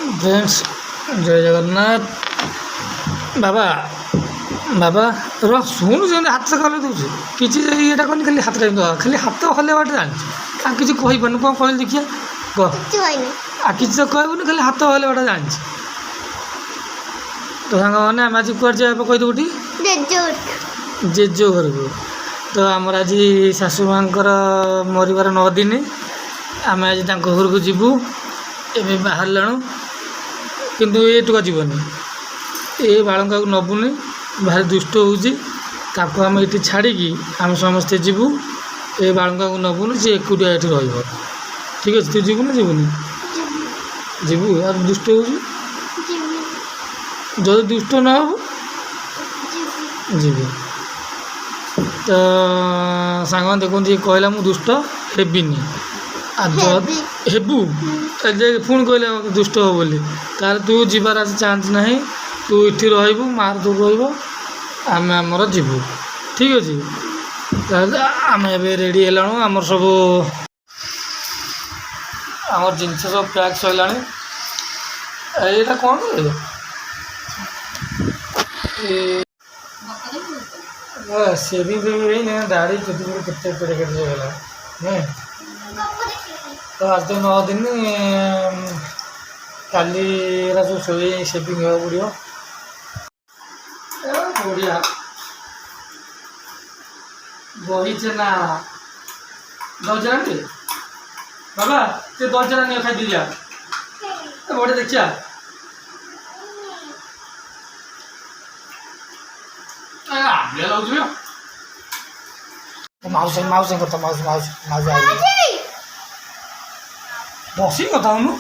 Friends जय जगन्नाथ बाबा बाबा र शुणु हाथ कल दूसरे किसी ये खाली हाथ खाली हाथ हल्ले बाटे जानी किसी कहन कौन कह देखिए कह किसी तो कहबुनि खाली हाथ हल्ले बाटे जानी तो सांग मैंने आम आज कुआर जाए कहीदेवटी जेजो घर को तो आमर आज शाशु माँ मरबार 9 दिन आम आज घर को जीवु ए बाहर किंतु ये टुका जीवनी ये बालका को नबुनि भारी दुष्ट होको आम ये छाड़ी आम समस्ते जीवु ये बालका को नबुनि सी एकुटिया ये रही ठीक अच्छे तू जीवु ना जीवनी जीवु यार दुष्ट हो जदि दुष्ट न हो जीवु तो सांग देखते कहला मु दुष्ट हेबिनी हेबू पुणी कहले दुष्ट हो बोली तार तू जीवार आज चांस ना तू इठी रही मार तू रही आम आमर जीवु ठीक अच्छे आम ए रेडी है आमर सब आमर जिनस सब पैक सैला यहाँ कौन सेविंग दाढ़ी केते गला तो आज तो 9 दिन काली सब सोई सेविंग हो पड़ो बढ़िया बहीचे ना दर्जना टे बाबा ते दर्जना नहीं खाई दीजिए बढ़िया देखिया माउस माउस करता माउस माउस माउस बसी कथा हूँ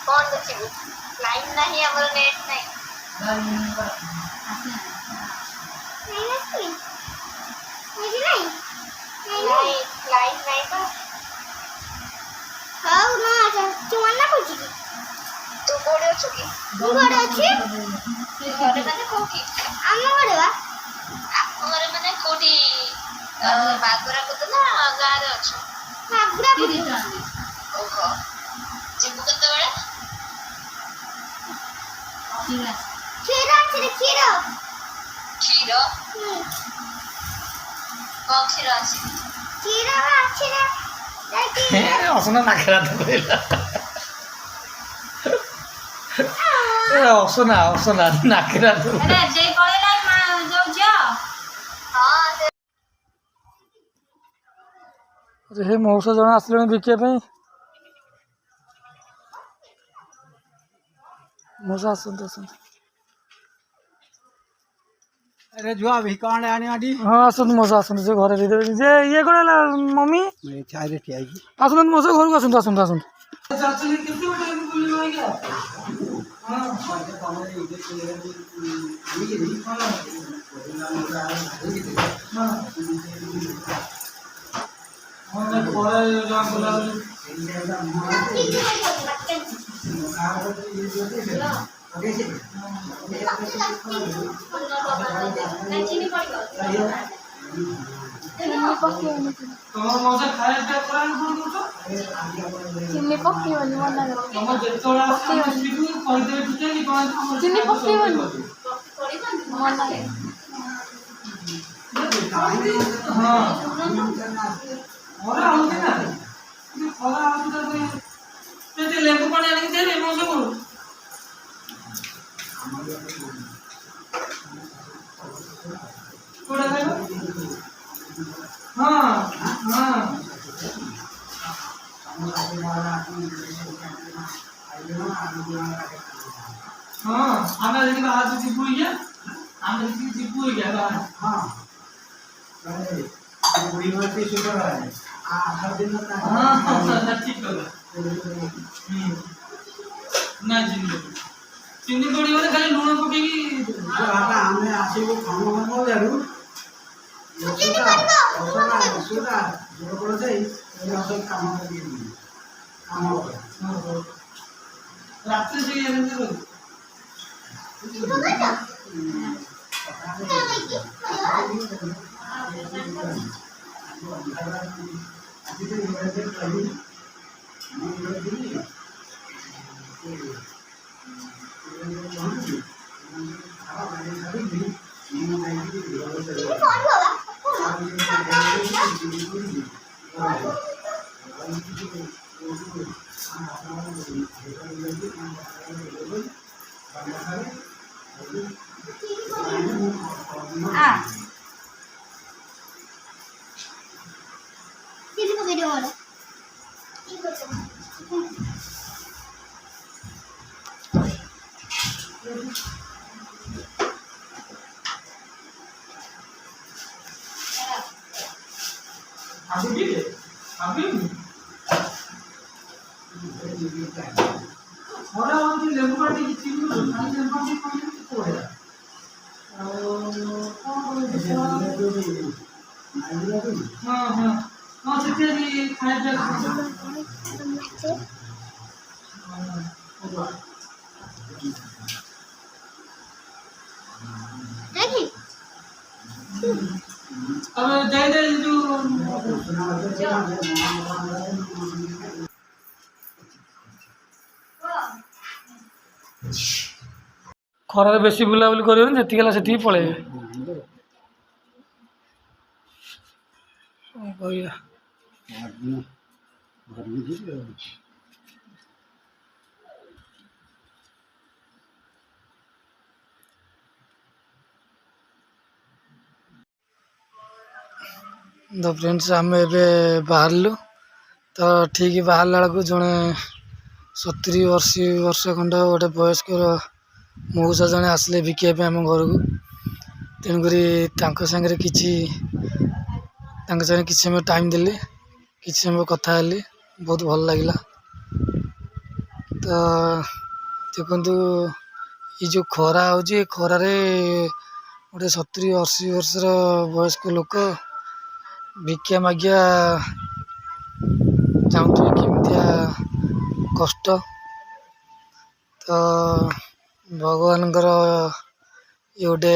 कौन देखिए लाइन नहीं हमारा नेट नहीं लाइन नहीं तो हाउ ना आजा चुमान ना पड़ी तू कोड़े अछु की तू कोड़े अछि घरे माने कोठी आम घरे बा आम घरे माने कोठी बागुरा को तो ना गा रे अछु बागुरा को ओहो जीवु कते बेले खीर अछि खीर खीर कौन खीर अछि खीर अछि ना असना नाखरा तो कहला असना असना नाखरा तो अरे जे कहला मा जो जा हां अरे हे मौसा जण आसले बिकिया पे मौसा आसंत अरे जो अभी कौन आने वाली हाँ आसंत मौसा आसंत से घर दे जे ये कोला मम्मी मैं चाय रे पियाई आसंत मौसा घर को आसंत आसंत आसंत चाचली कितने बजे बोलने हो गया हां हमने कोरे जान बोला तुम्हारा मौसा खाए पे करान बोल दो चिन्नी पक्की वाली वाला तुम जेतोला स्पीड कर दे ठीक है कि कौन चिन्नी पक्की वाली वाला हां और आउते ना ये खरा आउते तो ते लेबू पानी आने दे रे मौसा को कोड़ा खाइबो हां हां हाँ हमें लेकिन आज जीपू ही है हमें लेकिन जीपू ही है बाहर हां अरे बुढ़ी होती शुगर है हर दिन में हाँ हाँ ठीक है ना चीनी तोड़ी वाले खाली लूण पकेगी जो आता हमने आसी को खाना बनो जरूर सुधा सुधा जो बोल जाए ये सब काम कर दिए काम हो ରାତିରେ ସେଇ ଏମିତି ରହୁ ଖରା ହଉଛି ଲେମ୍ବୁ ପାଣି କିଛି ଲେମ୍ବୁ ପାଣି ପଡ଼ିଲା ହଁ ହଁ ହଁ ସେଥିରେ ଖାଇବା अब जाए जो ଖରାରେ ବେଶୀ ବୁଲାବୁଲି କରିବେନି ଯେତିକି ହେଲା ସେତିକି ପଳେଇବେ କ'ଣ କରିବା ତ ଫ୍ରେଣ୍ଡସ୍ ଆମେ ଏବେ ବାହାରିଲୁ ତ ଠିକ୍ ବାହାରିଲା ବେଳକୁ ଜଣେ 70-80 ବର୍ଷ ଖଣ୍ଡ ଗୋଟେ ବୟସ୍କର ମଉସା ଜଣେ ଆସିଲେ ବିକିବା ପାଇଁ ଆମ ଘରକୁ ତେଣୁକରି ତାଙ୍କ ସାଙ୍ଗରେ କିଛି ସମୟ ଟାଇମ୍ ଦେଲି କିଛି ସମୟ କଥା ହେଲି ବହୁତ ଭଲ ଲାଗିଲା ତ ଦେଖନ୍ତୁ ଏ ଯେଉଁ ଖରା ହେଉଛି ଏ ଖରାରେ ଗୋଟେ 70-80 ବର୍ଷର ବୟସ୍କ ଲୋକ ଭିକ୍ଷା ମାଗିବା ଚାହୁଁଥିବେ କେମିତିଆ କଷ୍ଟ ତ ଭଗବାନଙ୍କର ଇଏ ଗୋଟେ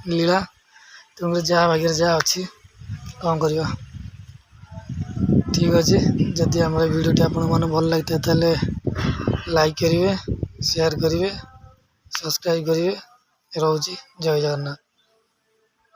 ଲୀଳା ତେଣୁକରି ଯାହା ଭାଗ୍ୟରେ ଯାହା ଅଛି କ'ଣ କରିବା ଠିକ୍ ଅଛି ଯଦି ଆମର ଏ ଭିଡ଼ିଓଟି ଆପଣମାନଙ୍କୁ ଭଲ ଲାଗିଥାଏ ତାହେଲେ ଲାଇକ୍ କରିବେ ସେୟାର କରିବେ ସବସ୍କ୍ରାଇବ୍ କରିବେ ରହୁଛି ଜୟ ଜଗନ୍ନାଥ।